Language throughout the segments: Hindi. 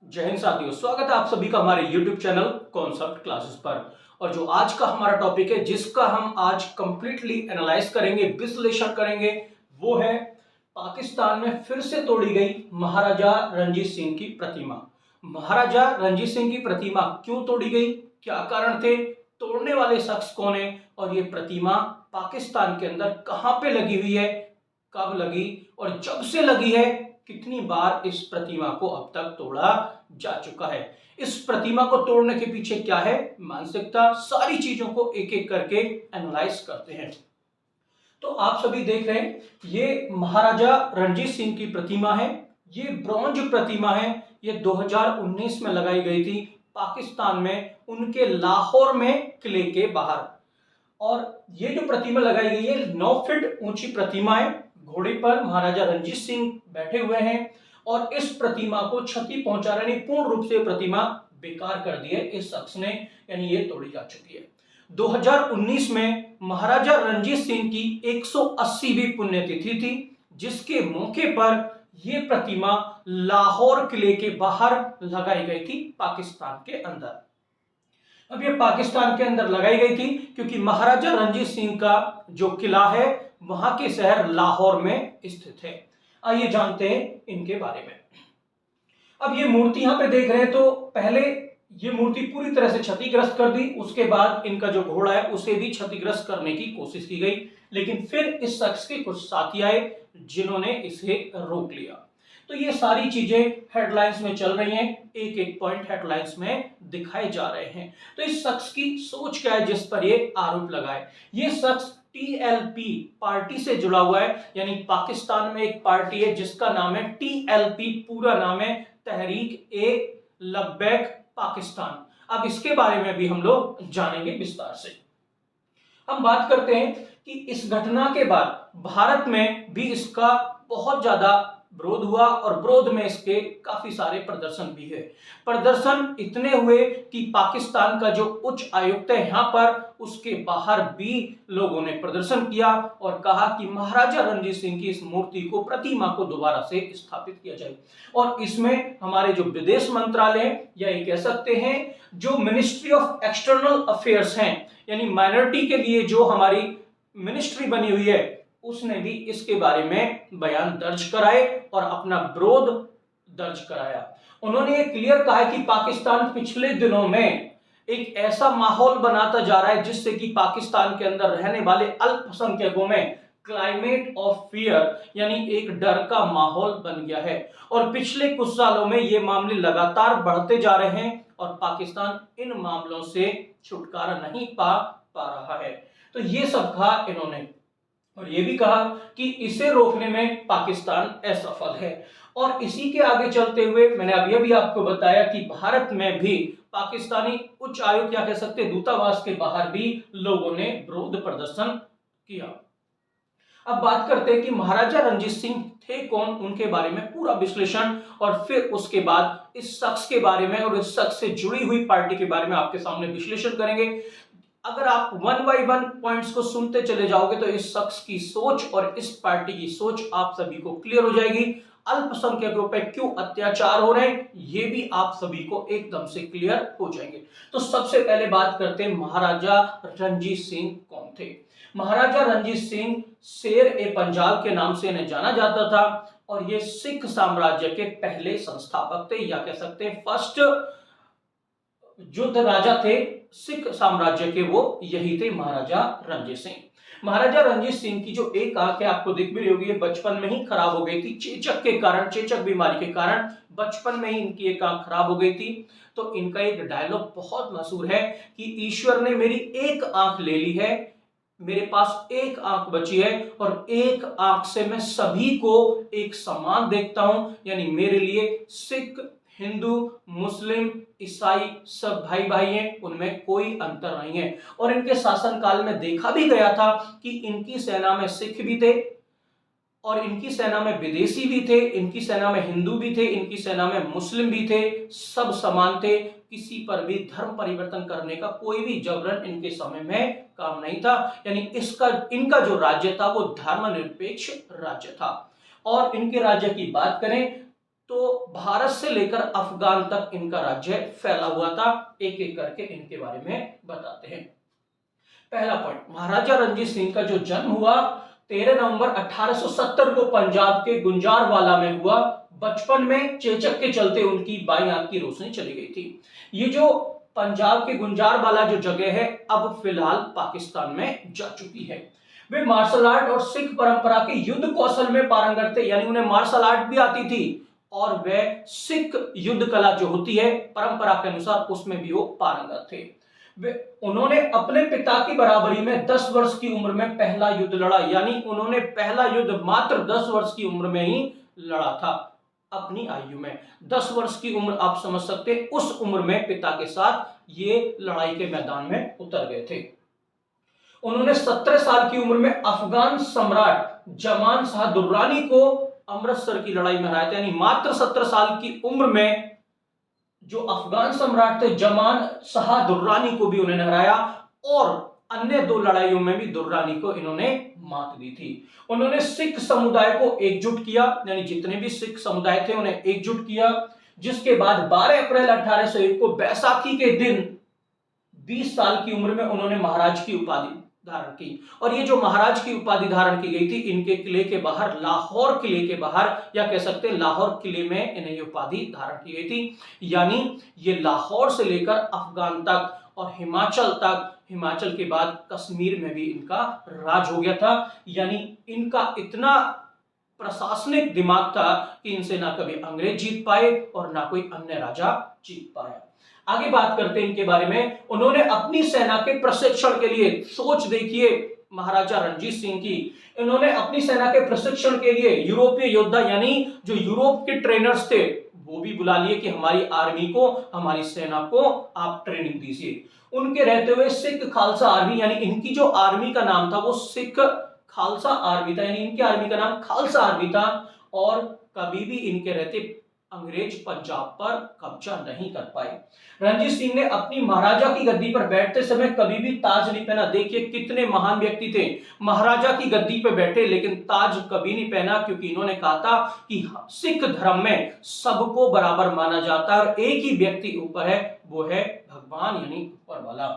जय हिंद साथियों, स्वागत है आप सभी का हमारे YouTube चैनल कॉन्सेप्ट क्लासेस पर। और जो आज का हमारा टॉपिक है जिसका हम आज कंप्लीटली एनालाइज करेंगे, विश्लेषण करेंगे, वो है पाकिस्तान में फिर से तोड़ी गई महाराजा रणजीत सिंह की प्रतिमा। महाराजा रणजीत सिंह की प्रतिमा क्यों तोड़ी गई, क्या कारण थे, तोड़ने वाले शख्स कौन है और ये प्रतिमा पाकिस्तान के अंदर कहां पे लगी हुई है, कब लगी और जब से लगी है कितनी बार इस प्रतिमा को अब तक तोड़ा जा चुका है। इस प्रतिमा को तोड़ने के पीछे क्या है मानसिकता, सारी चीजों को एक एक करके एनालाइज करते हैं। तो आप सभी देख रहे हैं ये महाराजा रणजीत सिंह की प्रतिमा है। ये ब्रॉन्ज प्रतिमा है। ये 2019 में लगाई गई थी पाकिस्तान में, उनके लाहौर में किले के बाहर। और ये जो प्रतिमा लगाई गई है 9 फीट ऊंची प्रतिमा है। घोड़े पर महाराजा रणजीत सिंह बैठे हुए हैं और इस प्रतिमा को क्षति पहुंचा रहे, पूर्ण रूप से प्रतिमा बेकार कर दी है इस शख्स ने, यानी ये तोड़ी जा चुकी है। 2019 में महाराजा रणजीत सिंह की 180वीं पुण्यतिथि थी, जिसके मौके पर यह प्रतिमा लाहौर किले के बाहर लगाई गई थी पाकिस्तान के अंदर। अब ये पाकिस्तान के अंदर लगाई गई थी क्योंकि महाराजा रणजीत सिंह का जो किला है वहां के शहर लाहौर में स्थित है। आइए जानते हैं इनके बारे में। अब ये मूर्ति यहां पे देख रहे हैं तो पहले ये मूर्ति पूरी तरह से क्षतिग्रस्त कर दी, उसके बाद इनका जो घोड़ा है उसे भी क्षतिग्रस्त करने की कोशिश की गई, लेकिन फिर इस शख्स के कुछ साथी आए जिन्होंने इसे रोक लिया। तो ये सारी चीजें हेडलाइंस में चल रही हैं, एक एक पॉइंट हेडलाइंस में दिखाए जा रहे हैं। तो इस शख्स की सोच क्या है जिस पर ये आरोप लगाए। ये शख्स टीएलपी पार्टी से जुड़ा हुआ है, यानी पाकिस्तान में एक पार्टी है जिसका नाम है टीएलपी, पूरा नाम है तहरीक ए लब्बैक पाकिस्तान। अब इसके बारे में भी हम लोग जानेंगे विस्तार से। हम बात करते हैं कि इस घटना के बाद भारत में भी इसका बहुत ज्यादा विरोध हुआ और विरोध में इसके काफी सारे प्रदर्शन भी है। प्रदर्शन इतने हुए कि पाकिस्तान का जो उच्च आयुक्त है यहां पर, उसके बाहर भी लोगों ने प्रदर्शन किया और कहा कि महाराजा रणजीत सिंह की इस मूर्ति को, प्रतिमा को दोबारा से स्थापित किया जाए। और इसमें हमारे जो विदेश मंत्रालय या ये कह सकते हैं जो मिनिस्ट्री ऑफ एक्सटर्नल अफेयर्स हैं, यानी माइनॉरिटी के लिए जो हमारी मिनिस्ट्री बनी हुई है, उसने भी इसके बारे में बयान दर्ज कराए और अपना विरोध दर्ज कराया। उन्होंने ये क्लियर कहा है कि पाकिस्तान पिछले दिनों में एक ऐसा माहौल बनाता जा रहा है जिससे कि पाकिस्तान के अंदर रहने वाले अल्पसंख्यकों में क्लाइमेट ऑफ फियर, यानी एक डर का माहौल बन गया है। और पिछले कुछ सालों में ये मामले लगातार बढ़ते जा रहे हैं और पाकिस्तान इन मामलों से छुटकारा नहीं पा रहा है। तो ये सब कहा इन्होंने और ये भी कहा कि इसे रोकने में पाकिस्तान असफल है। और इसी के आगे चलते हुए मैंने अभी आपको बताया कि भारत में भी पाकिस्तानी उच्च आयोग, क्या कह सकते हैं, दूतावास के बाहर भी लोगों ने विरोध प्रदर्शन किया। अब बात करते हैं कि महाराजा रणजीत सिंह थे कौन, उनके बारे में पूरा विश्लेषण, और फिर उसके बाद इस शख्स के बारे में और इस शख्स से जुड़ी हुई पार्टी के बारे में आपके सामने विश्लेषण करेंगे। अगर आप वन बाय वन पॉइंट्स को सुनते चले जाओगे तो इस शख्स की सोच और इस पार्टी की सोच आप सभी को क्लियर हो जाएगी। अल्पसंख्यकों पर क्यों अत्याचार हो रहे हैं ये भी आप सभी को एकदम से क्लियर हो जाएंगे। तो सबसे पहले बात करते हैं महाराजा रणजीत सिंह कौन थे। महाराजा रणजीत सिंह शेर ए पंजाब के नाम से इन्हें जाना जाता था और ये सिख साम्राज्य के पहले संस्थापक थे, या कह सकते हैं फर्स्ट युद्ध राजा थे सिख साम्राज्य के, वो यही थे महाराजा रणजीत सिंह। महाराजा रणजीत सिंह की जो एक आंख है आपको दिख भी रही होगी, बचपन में ही खराब हो गई थी चेचक के कारण, चेचक बीमारी के कारण बचपन में ही इनकी एक आंख खराब हो गई थी। तो इनका एक डायलॉग बहुत मशहूर है कि ईश्वर ने मेरी एक आंख ले ली है, मेरे पास एक आंख बची है और एक आंख से मैं सभी को एक समान देखता हूं, यानी मेरे लिए सिख, हिंदू, मुस्लिम, ईसाई सब भाई भाई हैं, उनमें कोई अंतर नहीं है। और इनके शासनकाल में देखा भी गया था कि इनकी सेना में सिख भी थे और इनकी सेना में विदेशी भी थे, इनकी सेना में हिंदू भी थे, इनकी सेना में मुस्लिम भी थे, सब समान थे। किसी पर भी धर्म परिवर्तन करने का कोई भी जबरन इनके समय में काम नहीं था, यानी इनका जो राज्य था वो धर्मनिरपेक्ष राज्य था। और इनके राज्य की बात करें तो भारत से लेकर अफगान तक इनका राज्य फैला हुआ था। एक एक करके इनके बारे में बताते हैं। पहला पॉइंट, महाराजा रणजीत सिंह का जो जन्म हुआ 13 नवंबर 1870 को पंजाब के गुंजारवाला में हुआ। बचपन में चेचक के चलते उनकी बाईं आंख की रोशनी चली गई थी। ये जो पंजाब के गुंजारवाला जो जगह है अब फिलहाल पाकिस्तान में जा चुकी है। वे मार्शल आर्ट और सिख परंपरा के युद्ध कौशल में पारंगत थे, यानी उन्हें मार्शल आर्ट भी आती थी और वे सिख युद्ध कला जो होती है परंपरा के अनुसार उसमें भी वो पारंगत थे। उन्होंने अपने पिता की बराबरी में 10 वर्ष की उम्र में पहला युद्ध लड़ा, यानी उन्होंने पहला युद्ध मात्र 10 वर्ष की उम्र में ही लड़ा था। अपनी आयु में 10 वर्ष की उम्र आप समझ सकते हैं, उस उम्र में पिता के साथ ये लड़ाई के मैदान में उतर गए थे। उन्होंने 17 साल की उम्र में अफगान सम्राट जमान शाह दुर्रानी को अमृतसर की लड़ाई में हराया था, यानी मात्र 17 साल की उम्र में जो अफगान सम्राट थे जमान शाह दुर्रानी को भी उन्होंने हराया और अन्य 2 लड़ाइयों में भी दुर्रानी को इन्होंने मात दी थी। उन्होंने सिख समुदाय को एकजुट किया, यानी जितने भी सिख समुदाय थे उन्हें एकजुट किया, जिसके बाद 12 अप्रैल 1801 को बैसाखी के दिन 20 साल की उम्र में उन्होंने महाराज की उपाधि धारण की। और ये जो महाराज की उपाधि धारण की गई थी इनके किले के बाहर, लाहौर किले के बाहर, या कह सकते हैं लाहौर किले में इन्हें ये उपाधि धारण की गई थी। यानी ये लाहौर से लेकर अफगान तक और हिमाचल तक, हिमाचल के बाद कश्मीर में भी इनका राज हो गया था। यानी इनका इतना प्रशासनिक दिमाग था कि इनसे ना कभी अंग्रेज जीत पाए और ना कोई अन्य राजा जीत पाया। आगे बात करते हैं इनके बारे में। उन्होंने अपनी सेना के प्रशिक्षण के लिए, सोच देखिए महाराजा रणजीत सिंह की, इन्होंने अपनी सेना के प्रशिक्षण के लिए यूरोपीय योद्धा यानी जो यूरोप के ट्रेनर्स थे वो भी बुला लिए कि हमारी आर्मी को, हमारी सेना को आप ट्रेनिंग दीजिए। उनके रहते हुए सिख खालसा आर्मी, यानी इनकी जो आर्मी का नाम था वो सिख खालसा आर्मी था, यानी इनकी आर्मी का नाम खालसा आर्मी था। और कभी भी इनके रहते अंग्रेज पंजाब पर कब्जा नहीं कर पाए। रणजीत सिंह ने अपनी महाराजा की गद्दी पर बैठते समय कभी भी ताज नहीं पहना। देखिए कितने महान व्यक्ति थे, महाराजा की गद्दी पर बैठे लेकिन ताज कभी नहीं पहना, क्योंकि इन्होंने कहा था कि सिख धर्म में सबको बराबर माना जाता है और एक ही व्यक्ति ऊपर है, वो है भगवान यानी ऊपर वाला।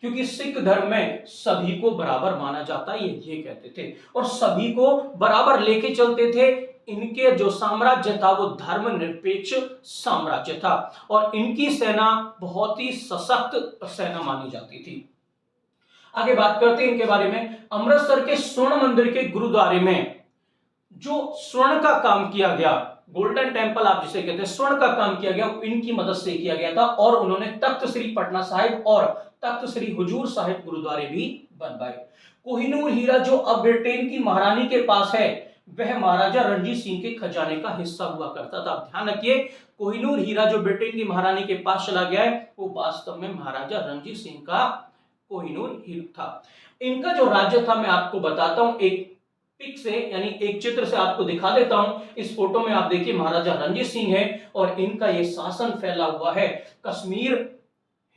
क्योंकि सिख धर्म में सभी को बराबर माना जाता है, ये कहते थे और सभी को बराबर लेके चलते थे। इनके जो साम्राज्य था वो धर्मनिरपेक्ष साम्राज्य था और इनकी सेना बहुत ही सशक्त सेना मानी जाती थी। आगे बात करते हैं इनके बारे में। अमृतसर के स्वर्ण मंदिर के गुरुद्वारे में जो स्वर्ण का काम किया गया, गोल्डन टेंपल आप जिसे कहते हैं, स्वर्ण का काम किया गया, इनकी मदद से किया गया था। और उन्होंने तख्त श्री पटना साहिब और तख्त श्री हुजूर साहिब गुरुद्वारे भी बनवाए। कोहिनूर हीरा जो अब ब्रिटेन की महारानी के पास है वह महाराजा रणजीत सिंह के खजाने का हिस्सा हुआ करता था। ध्यान रखिए, कोहिनूर हीरा जो ब्रिटेन की महारानी के पास चला गया है वो वास्तव में महाराजा रणजीत सिंह का कोहिनूर हीरा था। इनका जो राज्य था मैं आपको बताता हूं एक पिक से, यानी एक चित्र से आपको दिखा देता हूं। इस फोटो में आप देखिए महाराजा रणजीत सिंह है और इनका ये शासन फैला हुआ है कश्मीर,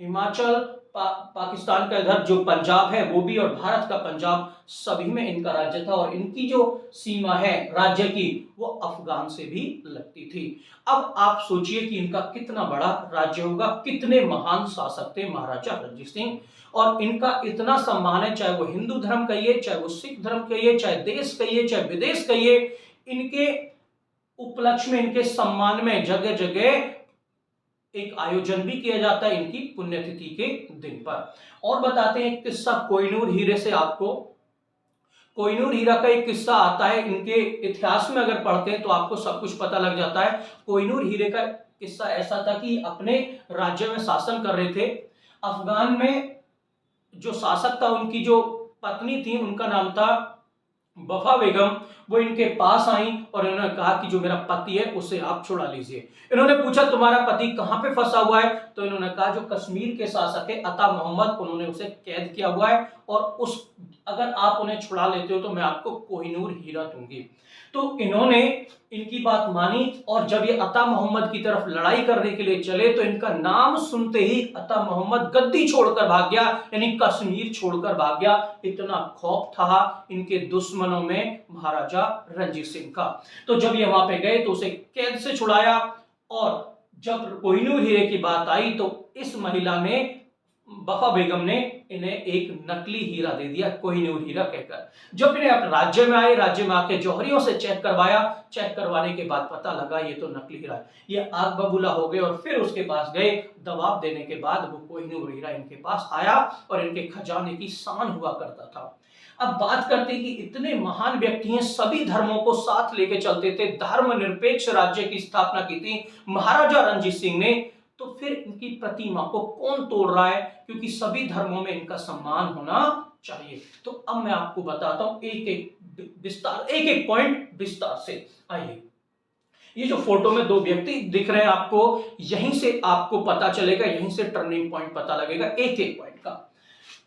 हिमाचल, पाकिस्तान का इधर जो पंजाब है वो भी, और भारत का पंजाब, सभी में इनका राज्य था। और इनकी जो सीमा है राज्य की वो अफगान से भी लगती थी। अब आप सोचिए कि इनका कितना बड़ा राज्य होगा, कितने महान शासक थे महाराजा रणजीत सिंह। और इनका इतना सम्मान है, चाहे वो हिंदू धर्म कहिए, चाहे वो सिख धर्म कहिए, चाहे देश कहिए, चाहे विदेश कहिए, इनके उपलक्ष्य में, इनके सम्मान में जगह जगह एक आयोजन भी किया जाता है इनकी पुण्यतिथि के दिन पर। और बताते हैं एक किस्सा कोहिनूर हीरे से आपको। कोहिनूर हीरा का एक किस्सा आता है, इनके इतिहास में अगर पढ़ते हैं तो आपको सब कुछ पता लग जाता है। कोहिनूर हीरे का किस्सा ऐसा था कि अपने राज्य में शासन कर रहे थे। अफगान में जो शासक था उनकी जो पत्नी थी उनका नाम था वफा बेगम। वो इनके पास आई और इन्होंने कहा कि जो मेरा पति है उसे आप छुड़ा लीजिए। इन्होंने पूछा तुम्हारा पति कहां पे फंसा हुआ है, तो इन्होंने कहा जो कश्मीर के शासक है अता मोहम्मद, उन्होंने उसे कैद किया हुआ है और उस अगर आप उन्हें छुड़ा लेते हो तो मैं आपको कोहिनूर हीरा दूंगी। तो इन्होंने इनकी बात मानी और जब ये अता मोहम्मद की तरफ लड़ाई करने के लिए चले तो इनका नाम सुनते ही अता मोहम्मद गद्दी छोड़कर भाग गया, यानी कश्मीर छोड़कर भाग गया। इतना खौफ था इनके दुश्मनों में महाराजा रणजीत सिंह का। तो जब ये वहां पे गए तो उसे कैद से छुड़ाया, और जब कोहिनूर हीरे की बात आई तो इस महिला ने, वफा बेगम ने इन्हें एक नकली हीरा दे दिया, कोहिनूर हीरा कहकर। जब इन्हें अपने राज्य में आए, राज्य में आके जौहरियों से चेक करवाया, चेक करवाने के बाद पता लगा ये तो नकली हीरा है, ये आग बबूला हो गए और फिर उसके पास गए। दबाव देने के बाद वो कोहिनूर हीरा इनके पास आया और इनके खजाने की शान हुआ करता था। अब बात करते हैं कि इतने महान व्यक्ति हैं, सभी धर्मों को साथ लेके चलते थे, धर्मनिरपेक्ष राज्य की स्थापना की थी महाराजा रणजीत सिंह ने, तो फिर इनकी प्रतिमा को कौन तोड़ रहा है? क्योंकि सभी धर्मों में इनका सम्मान होना चाहिए। तो अब मैं आपको बताता हूं एक एक पॉइंट विस्तार से। आइए, ये जो फोटो में दो व्यक्ति दिख रहे हैं आपको, यहीं से आपको पता चलेगा, यहीं से टर्निंग पॉइंट पता लगेगा एक एक पॉइंट का।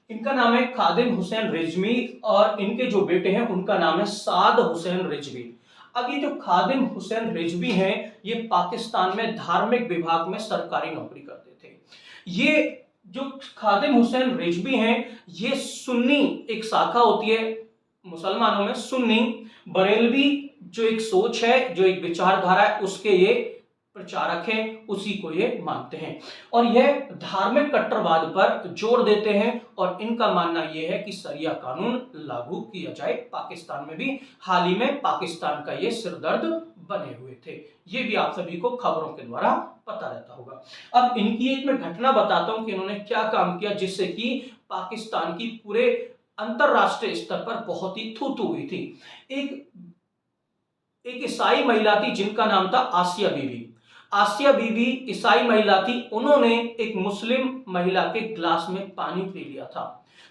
इनका नाम है खादिम हुसैन रिजवी और इनके जो बेटे हैं उनका नाम है साद हुसैन रिजवी। अब ये जो खादिम हुसैन रिजवी हैं, ये पाकिस्तान में धार्मिक विभाग में सरकारी नौकरी करते थे। ये जो खादिम हुसैन रिजवी हैं, ये सुन्नी एक शाखा होती है मुसलमानों में, सुन्नी बरेलवी जो एक सोच है, जो एक विचारधारा है, उसके ये प्रचारक हैं, उसी को ये मानते हैं और यह धार्मिक कट्टरवाद पर जोर देते हैं और इनका मानना यह है कि शरिया कानून लागू किया जाए पाकिस्तान में भी। हाल ही में पाकिस्तान का ये सिरदर्द बने हुए थे, ये भी आप सभी को खबरों के द्वारा पता रहता होगा। अब इनकी एक मैं घटना बताता हूं कि इन्होंने क्या काम किया जिससे कि पाकिस्तान की पूरे अंतरराष्ट्रीय स्तर पर बहुत ही थू-थू हुई थी। एक ईसाई महिला थी जिनका नाम था आसिया बीबी। आसिया बीबी ईसाई महिला थी, उन्होंने एक मुस्लिम महिला के ग्लास में पानी पी लिया था।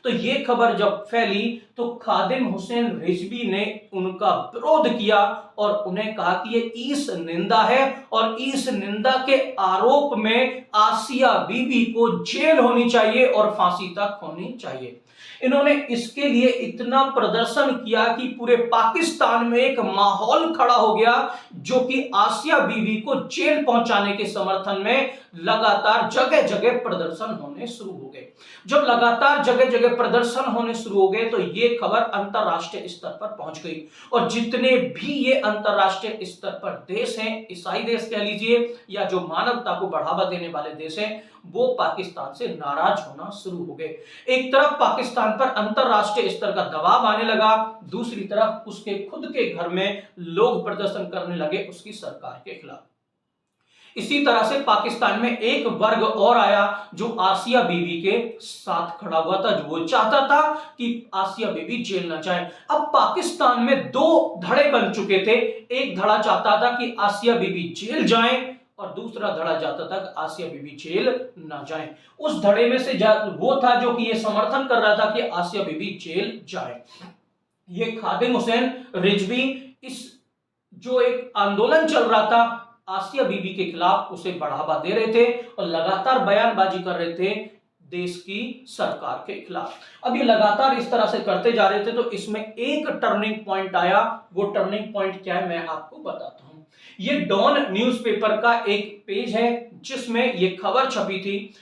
तो ये खबर जब फैली तो खादिम हुसैन रिजवी ने उनका विरोध किया और उन्हें कहा कि ये ईस निंदा है और इस निंदा के आरोप में आसिया बीबी को जेल होनी चाहिए और फांसी तक होनी चाहिए। इन्होंने इसके लिए इतना प्रदर्शन किया कि पूरे पाकिस्तान में एक माहौल खड़ा हो गया, जो कि आसिया बीबी को जेल पहुंचाने के समर्थन में लगातार जगह जगह प्रदर्शन होने शुरू हो गए। जब लगातार जगह जगह प्रदर्शन होने शुरू हो गए तो ये खबर अंतरराष्ट्रीय स्तर पर पहुंच गई और जितने भी ये अंतरराष्ट्रीय स्तर पर देश हैं, ईसाई देश कह लीजिए या जो मानवता को बढ़ावा देने वाले देश हैं, वो पाकिस्तान से नाराज होना शुरू हो गए। एक तरफ पाकिस्तान पर अंतरराष्ट्रीय स्तर का दबाव आने लगा, दूसरी तरफ उसके खुद के घर में लोग प्रदर्शन करने लगे उसकी सरकार के खिलाफ। इसी तरह से पाकिस्तान में एक वर्ग और आया जो आसिया बीबी के साथ खड़ा हुआ था, जो वो चाहता था कि आसिया बीबी जेल ना जाए। अब पाकिस्तान में दो धड़े बन चुके थे, एक धड़ा चाहता था कि आसिया बीबी जेल जाए और दूसरा धड़ा जाता था कि आसिया बीबी जेल ना जाए। उस धड़े में से वो था जो कि ये समर्थन कर रहा था कि आसिया बीबी जेल जाए। ये खादिम हुसैन रिजवी इस जो एक आंदोलन चल रहा था आसिया बीबी के खिलाफ, उसे बढ़ावा दे रहे थे और लगातार बयानबाजी कर रहे थे देश की सरकार के खिलाफ। अब ये लगातार इस तरह से करते जा रहे थे तो इसमें एक टर्निंग पॉइंट आया। वो टर्निंग पॉइंट क्या है मैं आपको बताता हूं। ये डॉन न्यूज़पेपर का एक पेज है जिसमें ये खबर छपी थी।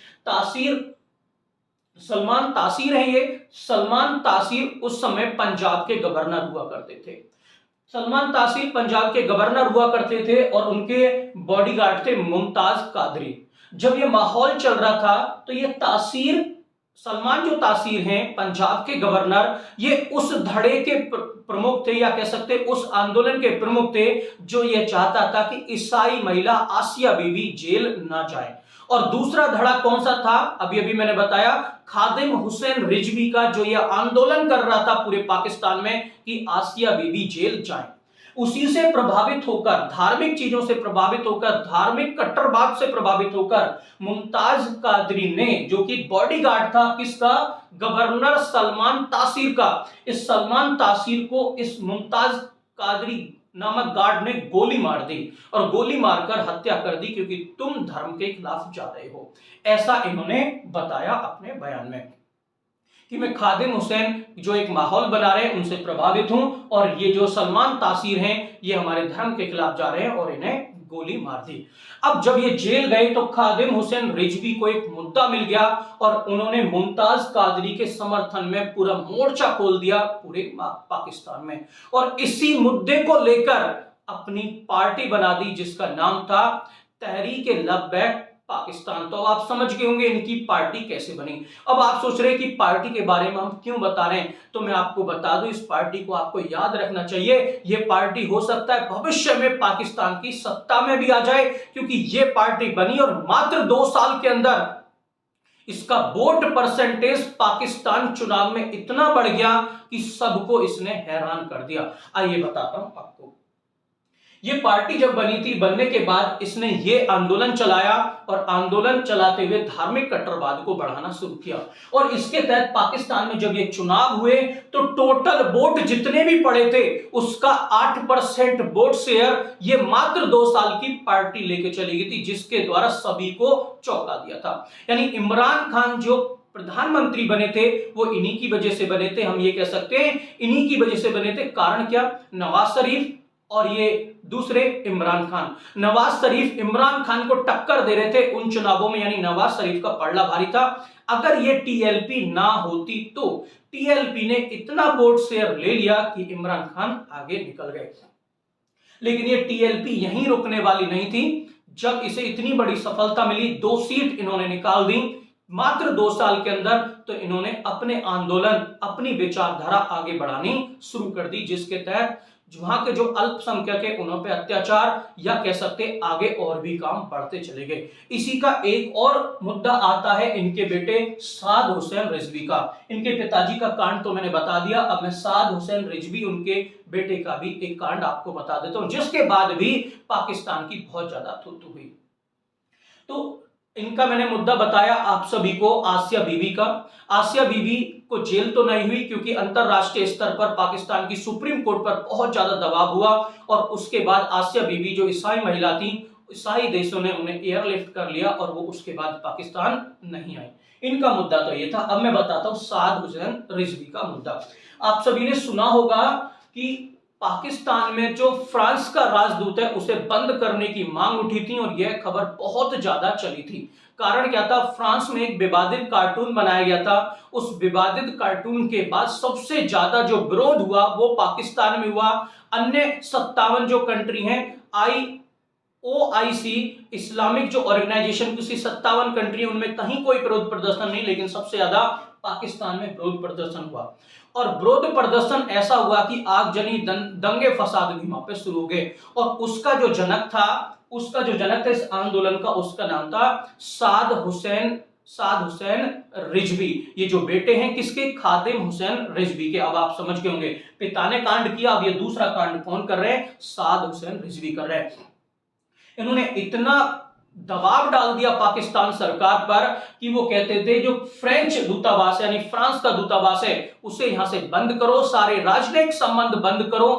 सलमान तासीर है ये। सलमान तासीर उस समय पंजाब के गवर्नर हुआ करते थे। सलमान तासीर पंजाब के गवर्नर हुआ करते थे और उनके बॉडीगार्ड थे मुमताज कादरी। जब ये माहौल चल रहा था तो ये सलमान जो तासीर हैं पंजाब के गवर्नर, ये उस धड़े के प्रमुख थे या कह सकते उस आंदोलन के प्रमुख थे जो ये चाहता था कि ईसाई महिला आसिया बीबी जेल ना जाए। और दूसरा धड़ा कौन सा था? अभी अभी मैंने बताया, खादिम हुसैन रिजवी का जो ये आंदोलन कर रहा था पूरे पाकिस्तान में कि आसिया बीबी जेल जाए। उसी से प्रभावित होकर, धार्मिक चीजों से प्रभावित होकर, धार्मिक कट्टरवाद से प्रभावित होकर मुमताज कादरी ने, जो कि बॉडीगार्ड था किसका? गवर्नर सलमान तासीर का, इस सलमान तासीर को इस मुमताज कादरी नामक गार्ड ने गोली मार दी और गोली मारकर हत्या कर दी क्योंकि तुम धर्म के खिलाफ जा रहे हो। ऐसा इन्होंने बताया अपने बयान में कि मैं खादिम हुसैन जो एक माहौल बना रहे हैं उनसे प्रभावित हूं और ये जो सलमान तासीर हैं ये हमारे धर्म के खिलाफ जा रहे हैं और इन्हें गोली मार दी। अब जब ये जेल गए तो खादिम हुसैन रिजवी को एक मुद्दा मिल गया और उन्होंने मुमताज कादरी के समर्थन में पूरा मोर्चा खोल दिया पूरे पाकिस्तान में। और इसी मुद्दे को लेकर अपनी पार्टी बना दी जिसका नाम था तहरीक-ए-लब्बैक पाकिस्तान। तो अब आप समझ गए होंगे इनकी पार्टी कैसे बनी। अब आप सोच रहे हैं कि पार्टी के बारे में हम क्यों बता रहे हैं, तो मैं आपको बता दूं, इस पार्टी को आपको याद रखना चाहिए। यह पार्टी हो सकता है भविष्य में पाकिस्तान की सत्ता में भी आ जाए, क्योंकि यह पार्टी बनी और मात्र 2 साल के अंदर इसका वोट परसेंटेज पाकिस्तान चुनाव में इतना बढ़ गया कि सबको इसने हैरान कर दिया। आइए बताता हूं आपको। ये पार्टी जब बनी थी, बनने के बाद इसने ये आंदोलन चलाया और आंदोलन चलाते हुए धार्मिक कट्टरवाद को बढ़ाना शुरू किया। और इसके तहत पाकिस्तान में जब ये चुनाव हुए तो टोटल वोट जितने भी पड़े थे उसका 8% वोट शेयर ये मात्र 2 साल की पार्टी लेके चली गई थी, जिसके द्वारा सभी को चौंका दिया था। यानी इमरान खान जो प्रधानमंत्री बने थे वो इन्हीं की वजह से बने थे, हम ये कह सकते हैं इन्हीं की वजह से बने थे। कारण क्या? नवाज शरीफ और ये दूसरे इमरान खान। नवाज शरीफ इमरान खान को टक्कर दे रहे थे उन चुनावों में, यानी नवाज शरीफ का पलड़ा भारी था। अगर ये टीएलपी ना होती तो टीएलपी ने इतना वोट शेयर ले लिया कि इमरान खान आगे निकल गए। लेकिन ये टीएलपी यहीं रुकने वाली नहीं थी। जब इसे इतनी बड़ी सफलता मिली, 2 सीट इन्होंने निकाल दी मात्र 2 साल के अंदर, तो इन्होंने अपने आंदोलन, अपनी विचारधारा आगे बढ़ानी शुरू कर दी, जिसके तहत वहां के जो अल्पसंख्यक है उन पे अत्याचार या कह सकते आगे और भी काम बढ़ते चले गए। इसी का एक और मुद्दा आता है इनके बेटे साद हुसैन रिजवी का। इनके पिताजी का कांड तो मैंने बता दिया, अब मैं साद हुसैन रिजवी उनके बेटे का भी एक कांड आपको बता देता हूं, जिसके बाद भी पाकिस्तान की बहुत ज्यादा थुथु हुई। तो इनका मैंने मुद्दा बताया आप सभी को, आसिया बीबी का। आसिया बीबी को जेल तो नहीं हुई, क्योंकि अंतरराष्ट्रीय स्तर पर पाकिस्तान की सुप्रीम कोर्ट पर बहुत ज्यादा दबाव हुआ और उसके बाद आसिया बीबी जो ईसाई महिला थी, ईसाई देशों ने उन्हें एयरलिफ्ट कर लिया और वो उसके बाद पाकिस्तान नहीं आई। इनका मुद्दा तो ये था। अब मैं बताता हूं साद हुसैन रिजवी का मुद्दा। आप सभी ने सुना होगा कि पाकिस्तान में जो फ्रांस का राजदूत है उसे बंद करने की मांग उठी थी और यह खबर बहुत ज्यादा चली थी। कारण क्या था? फ्रांस में एक विवादित कार्टून बनाया गया था। उस विवादित कार्टून के बाद सबसे ज्यादा जो विरोध हुआ वो पाकिस्तान में हुआ। अन्य 57 जो कंट्री हैं, OIC इस्लामिक जो ऑर्गेनाइजेशन की 57 कंट्री, उनमें कहीं कोई विरोध प्रदर्शन नहीं, लेकिन सबसे ज्यादा पाकिस्तान में विरोध प्रदर्शन हुआ। और विरोध प्रदर्शन ऐसा हुआ कि आगजनी दंगे फसाद भी वहां पे शुरू हो गए। और उसका जो जनक था इस आंदोलन का, उसका नाम था साद हुसैन रिजवी। ये जो बेटे हैं किसके? खादिम हुसैन रिजवी के। अब आप समझ गए होंगे, पिता ने कांड किया, अब ये दूसरा कांड कौन कर रहे हैं? साद हुसैन रिजवी कर रहे हैं। इन्होंने इतना दबाव डाल दिया पाकिस्तान सरकार पर कि वो कहते थे जो फ्रेंच दूतावास यानी फ्रांस का दूतावास है उसे यहां से बंद करो, सारे राजनयिक संबंध बंद करो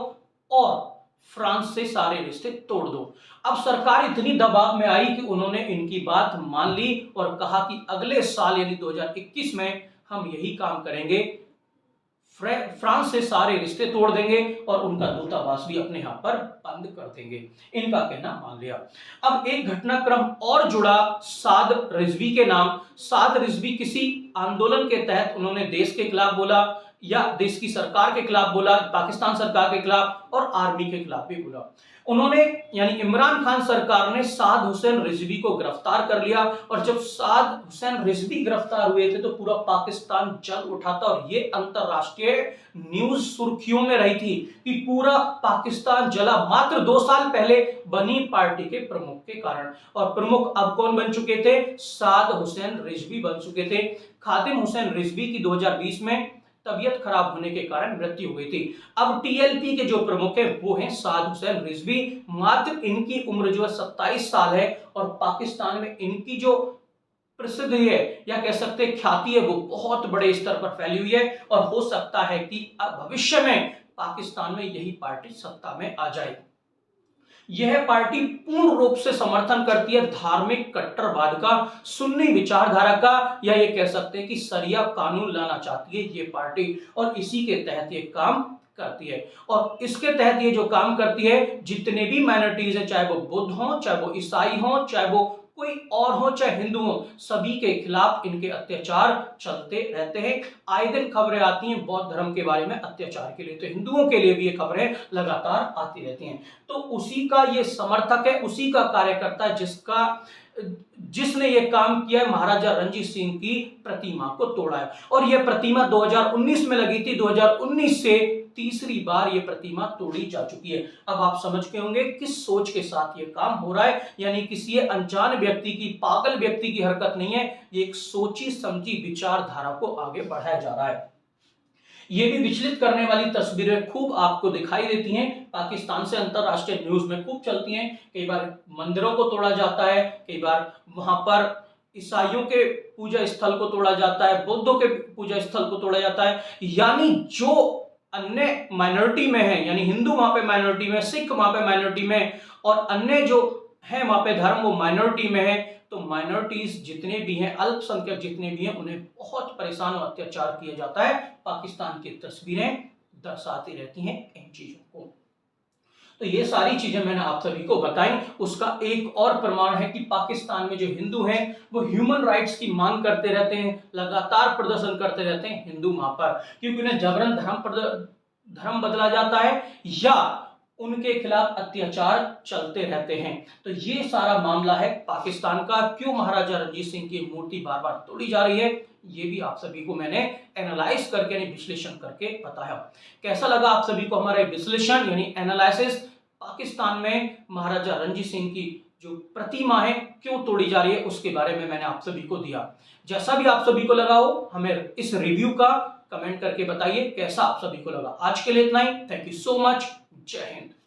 और फ्रांस से सारे रिश्ते तोड़ दो। अब सरकार इतनी दबाव में आई कि उन्होंने इनकी बात मान ली और कहा कि अगले साल यानी 2021 में हम यही काम करेंगे, फ्रांस से सारे रिश्ते तोड़ देंगे और उनका दूतावास भी अपने यहां पर बंद कर देंगे। इनका कहना मान लिया। अब एक घटनाक्रम और जुड़ा साद रिजवी के नाम। साद रिजवी किसी आंदोलन के तहत उन्होंने देश के खिलाफ बोला या देश की सरकार के खिलाफ बोला, पाकिस्तान सरकार के खिलाफ और आर्मी के खिलाफ भी बोला। उन्होंने यानी इमरान खान सरकार ने साद हुसैन रिजवी को गिरफ्तार कर लिया और जब साद हुसैन रिजवी गिरफ्तार हुए थे तो पूरा पाकिस्तान जल उठा था और ये अंतरराष्ट्रीय न्यूज सुर्खियों में रही थी कि पूरा पाकिस्तान जला, मात्र 2 साल पहले बनी पार्टी के प्रमुख के कारण। और प्रमुख अब कौन बन चुके थे? साद हुसैन रिजवी बन चुके थे। खादिम हुसैन रिजवी की 2020 में तबीयत खराब होने के कारण मृत्यु हुई थी। अब टीएलपी के जो प्रमुख है वो हैं साद हुसैन रिजवी। मात्र इनकी उम्र जो है 27 साल है और पाकिस्तान में इनकी जो प्रसिद्धि है या कह सकते ख्याति है वो बहुत बड़े स्तर पर फैली हुई है और हो सकता है कि अब भविष्य में पाकिस्तान में यही पार्टी सत्ता में आ जाए। यह पार्टी पूर्ण रूप से समर्थन करती है धार्मिक कट्टरवाद का, सुन्नी विचारधारा का, या ये कह सकते हैं कि शरिया कानून लाना चाहती है ये पार्टी और इसी के तहत ये काम करती है। और इसके तहत ये जो काम करती है, जितने भी माइनॉरिटीज हैं, चाहे वो बुद्ध हो, चाहे वो ईसाई हो, चाहे वो कोई और हो चाहे हिंदू हो, सभी के खिलाफ इनके अत्याचार चलते रहते हैं। आए दिन खबरें आती हैं बौद्ध धर्म के बारे में अत्याचार के लिए, तो हिंदुओं के लिए भी ये खबरें लगातार आती रहती हैं। तो उसी का ये समर्थक है, उसी का कार्यकर्ता है जिसने ये काम किया है, महाराजा रणजीत सिंह की प्रतिमा को तोड़ा है। और यह प्रतिमा 2019 में लगी थी, 2019 से तीसरी बार ये प्रतिमा तोड़ी जा चुकी है। अब आप समझ के होंगे किस सोच के साथ ये काम हो रहा है, यानी किसी अनजान व्यक्ति की, पागल व्यक्ति की हरकत नहीं है, ये एक सोची समझी विचारधारा को आगे बढ़ाया जा रहा है। ये भी विचलित करने वाली तस्वीरें खूब आपको दिखाई देती हैं, पाकिस्तान से अंतरराष्ट्रीय न्यूज में खूब चलती हैं। कई बार मंदिरों को तोड़ा जाता है, कई बार वहां पर ईसाइयों के पूजा स्थल को तोड़ा जाता है, बौद्धों के पूजा स्थल को तोड़ा जाता है, यानी जो अन्य माइनॉरिटी में है, यानी हिंदू वहां पे माइनॉरिटी में, सिख वहां पे माइनॉरिटी में, और अन्य जो है वहां पे धर्म वो माइनॉरिटी में है। तो माइनॉरिटीज जितने भी हैं, अल्पसंख्यक जितने भी हैं, उन्हें बहुत परेशान और अत्याचार किया जाता है। पाकिस्तान की तस्वीरें दर्शाती रहती हैं इन चीजों को। तो ये सारी चीजें मैंने आप सभी को बताई। उसका एक और प्रमाण है कि पाकिस्तान में जो हिंदू हैं वो ह्यूमन राइट्स की मांग करते रहते हैं, लगातार प्रदर्शन करते रहते हैं हिंदू वहां पर, क्योंकि उन्हें जबरन धर्म बदला जाता है या उनके खिलाफ अत्याचार चलते रहते हैं। तो ये सारा मामला है पाकिस्तान का, क्यों महाराजा रणजीत सिंह की मूर्ति बार बार तोड़ी जा रही है, ये भी आप सभी को मैंने एनालाइज करके, विश्लेषण करके बताया। कैसा लगा आप सभी को हमारा विश्लेषण यानी एनालिसिस? पाकिस्तान में महाराजा रणजीत सिंह की जो प्रतिमा है क्यों तोड़ी जा रही है, उसके बारे में मैंने आप सभी को दिया। जैसा भी आप सभी को लगा हो, हमें इस रिव्यू का कमेंट करके बताइए कैसा आप सभी को लगा। आज के लिए इतना ही। Thank you so much. जय हिंद।